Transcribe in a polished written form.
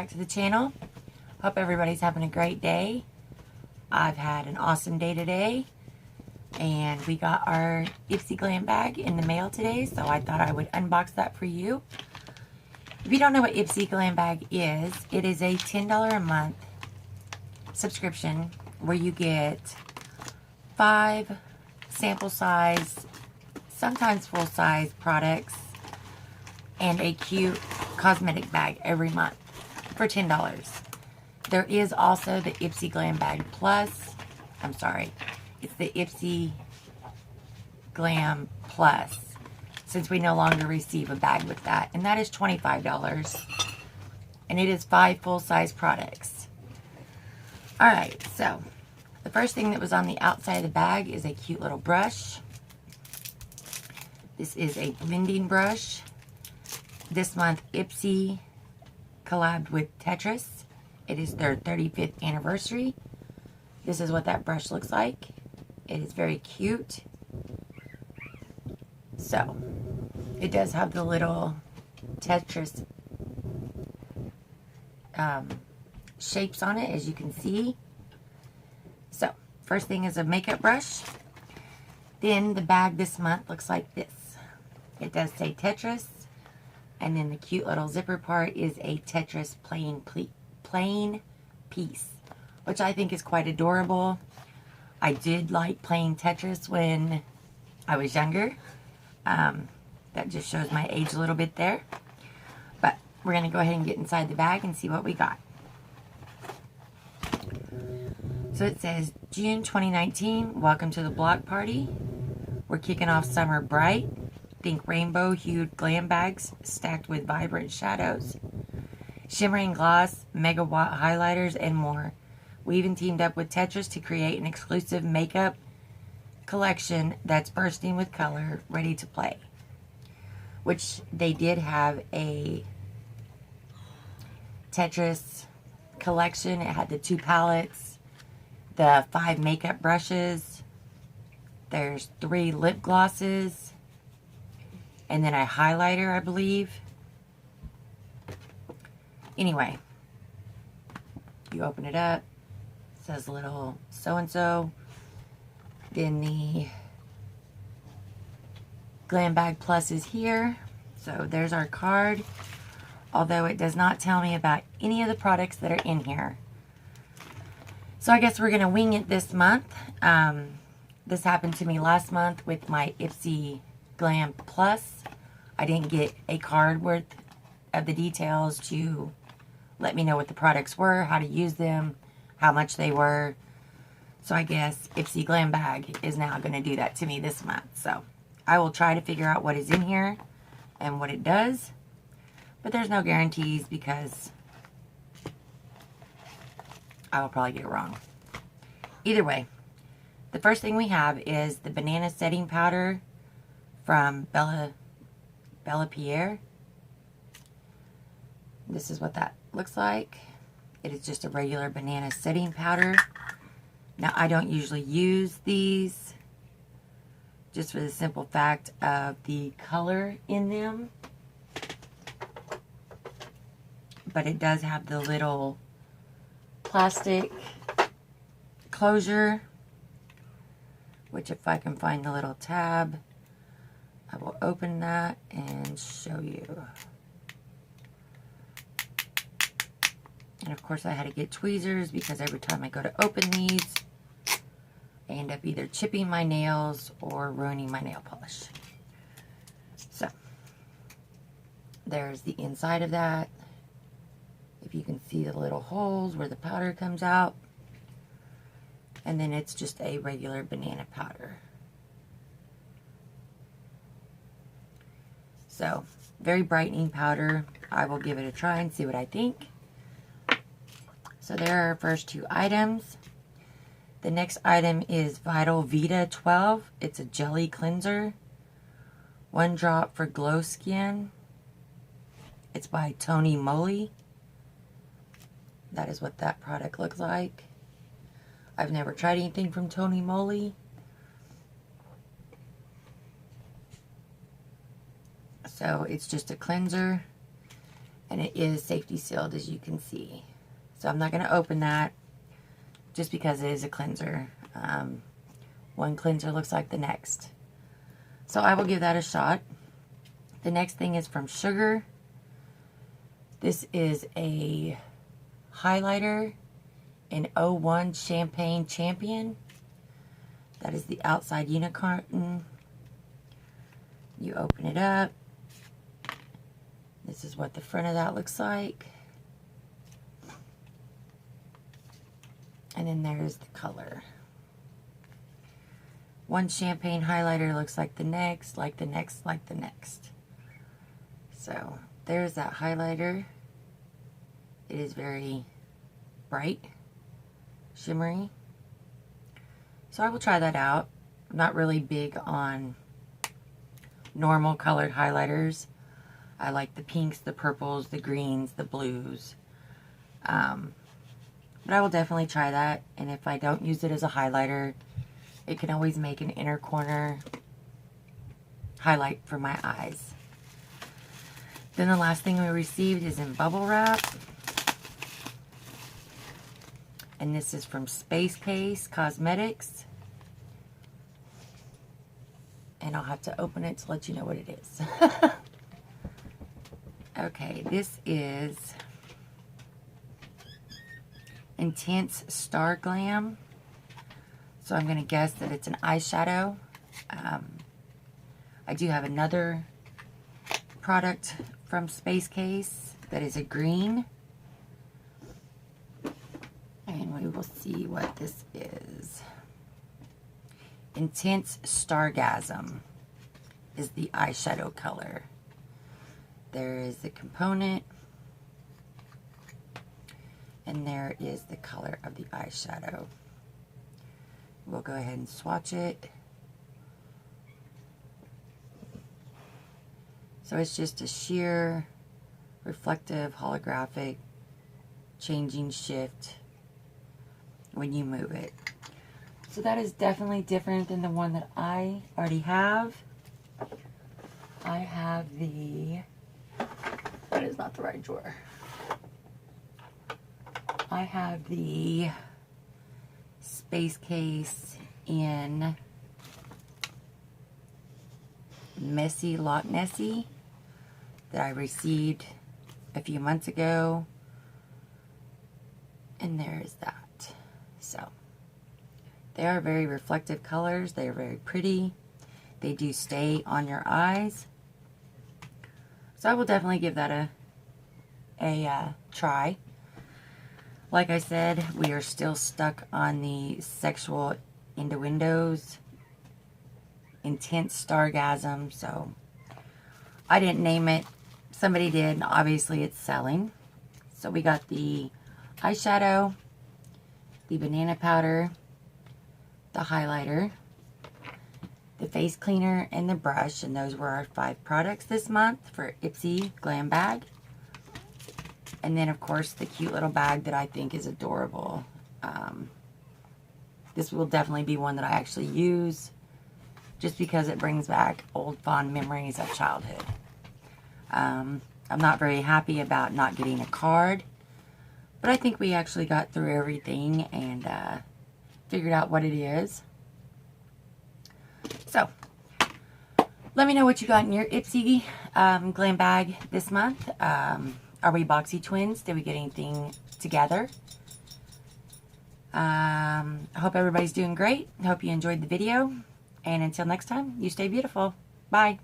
back to the channel. Hope everybody's having a great day. I've had an awesome day today, and we got our Ipsy Glam bag in the mail today, so I thought I would unbox that for you. If you don't know what Ipsy Glam bag is, it is a $10 a month subscription where you get 5 sample size, sometimes full size products and a cute cosmetic bag every month for $10. There is also the Ipsy Glam Bag Plus. I'm sorry, it's the Ipsy Glam Plus, since we no longer receive a bag with that, and that is $25, and it is 5 full-size products. Alright, so the first thing that was on the outside of the bag is a cute little brush. This is a blending brush. This month, Ipsy collabed with Tetris. It is their 35th anniversary. This is what that brush looks like. It is very cute. So, it does have the little Tetris shapes on it, as you can see. So, first thing is a makeup brush. Then the bag this month looks like this. It does say Tetris. And then the cute little zipper part is a Tetris plain piece, which I think is quite adorable. I did like playing Tetris when I was younger. That just shows my age a little bit there. But we're going to go ahead and get inside the bag and see what we got. So it says, June 2019, welcome to the block party. We're kicking off summer bright. Think rainbow-hued glam bags stacked with vibrant shadows, shimmering gloss, megawatt highlighters, and more. We even teamed up with Tetris to create an exclusive makeup collection that's bursting with color, ready to play. Which they did have a Tetris collection. It had the 2 palettes, the 5 makeup brushes, there's 3 lip glosses, and then a highlighter, I believe. Anyway, you open it up. It says a little so-and-so. Then the Glam Bag Plus is here. So there's our card. Although it does not tell me about any of the products that are in here. So I guess we're going to wing it this month. This happened to me last month with my Ipsy Glam Plus. I didn't get a card worth of the details to let me know what the products were, how to use them, how much they were. So I guess Ipsy Glam Bag is now going to do that to me this month. So I will try to figure out what is in here and what it does. But there's no guarantees because I will probably get it wrong. Either way, the first thing we have is the banana setting powder from Bella Pierre. This is what that looks like. It is just a regular banana setting powder. Now, I don't usually use these just for the simple fact of the color in them. But it does have the little plastic closure, which if I can find the little tab, I will open that and show you. And of course I had to get tweezers because every time I go to open these, I end up either chipping my nails or ruining my nail polish. So, there's the inside of that. If you can see the little holes where the powder comes out. And then it's just a regular banana powder. So, very brightening powder. I will give it a try and see what I think. So there are our first 2 items. The next item is Vital Vita 12. It's a jelly cleanser. 1 drop for glow skin. It's by Tony Moly. That is what that product looks like. I've never tried anything from Tony Moly. So it's just a cleanser. And it is safety sealed, as you can see. So I'm not going to open that just because it is a cleanser. One cleanser looks like the next. So I will give that a shot. The next thing is from Sugar. This is a highlighter in 01 Champagne Champion. That is the outside unit carton. You open it up. This is what the front of that looks like. And then there's the color. One champagne highlighter looks like the next, like the next, like the next. So there's that highlighter. It is very bright, shimmery. So I will try that out. I'm not really big on normal colored highlighters. I like the pinks, the purples, the greens, the blues. But I will definitely try that. And if I don't use it as a highlighter, it can always make an inner corner highlight for my eyes. Then the last thing we received is in bubble wrap. And this is from Space Case Cosmetics. And I'll have to open it to let you know what it is. Okay, this is Intense Star Glam. So I'm going to guess that it's an eyeshadow. I do have another product from Space Case that is a green. And we will see what this is. Intense Stargasm is the eyeshadow color. There is the component. And there is the color of the eyeshadow. We'll go ahead and swatch it. So it's just a sheer, reflective, holographic, changing shift when you move it. So that is definitely different than the one that I already have. I have the, that is not the right drawer. I have the Space Case in Messy Loch Nessie that I received a few months ago. And there's that. So they are very reflective colors. They are very pretty. They do stay on your eyes. So I will definitely give that a try. Like I said, we are still stuck on the Sexual Innuendos Intense Stargasm. So I didn't name it. Somebody did. And obviously it's selling. So we got the eyeshadow, the banana powder, the highlighter, the face cleaner, and the brush. And those were our 5 products this month for Ipsy Glam Bag. And then, of course, the cute little bag that I think is adorable. This will definitely be one that I actually use just because it brings back old fond memories of childhood. I'm not very happy about not getting a card, but I think we actually got through everything and figured out what it is. So, let me know what you got in your Ipsy Glam Bag this month. Are we boxy twins? Did we get anything together? I hope everybody's doing great. I hope you enjoyed the video. And until next time, you stay beautiful. Bye.